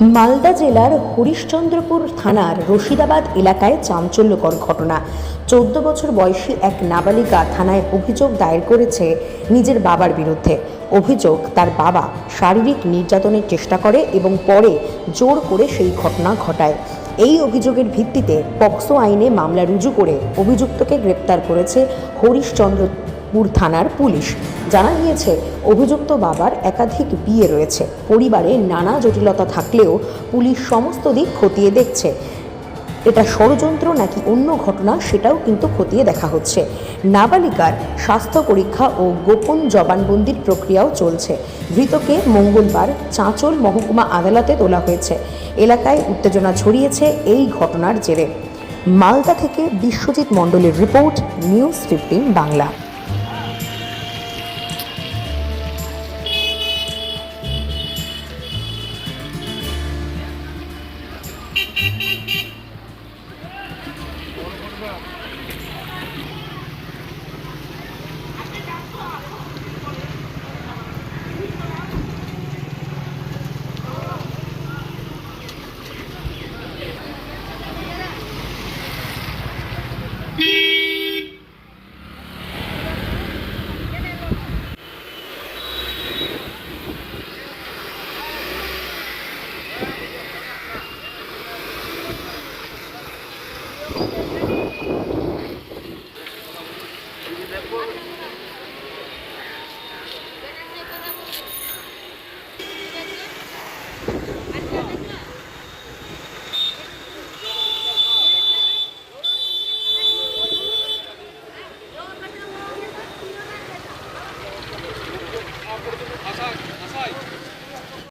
মালদা জেলার হরিশ্চন্দ্রপুর থানার রশিদাবাদ এলাকায় চাঞ্চল্যকর ঘটনা। 14 বছর বয়সী এক নাবালিকা থানায় অভিযোগ দায়ের করেছে নিজের বাবার বিরুদ্ধে। অভিযোগ, তার বাবা শারীরিক নির্যাতনের চেষ্টা করে এবং পরে জোর করে সেই ঘটনা ঘটায়। এই অভিযোগের ভিত্তিতে পক্সো আইনে মামলা রুজু করে অভিযুক্তকে গ্রেপ্তার করেছে হরিশ্চন্দ্রপুর থানার পুলিশ। জানা গিয়েছে, অভিযুক্ত বাবার একাধিক বিয়ে রয়েছে। পরিবারে নানা জটিলতা থাকলেও পুলিশ সমস্ত দিক খতিয়ে দেখছে। এটা ষড়যন্ত্র নাকি অন্য ঘটনা সেটাও কিন্তু খতিয়ে দেখা হচ্ছে। নাবালিকার স্বাস্থ্য পরীক্ষা ও গোপন জবানবন্দির প্রক্রিয়াও চলছে। ধৃতকে মঙ্গলবার চাঁচল মহকুমা আদালতে তোলা হয়েছে। এলাকায় উত্তেজনা ছড়িয়েছে এই ঘটনার জেরে। মালদা থেকে বিশ্বজিৎ মণ্ডলের রিপোর্ট, নিউজ 15 বাংলা।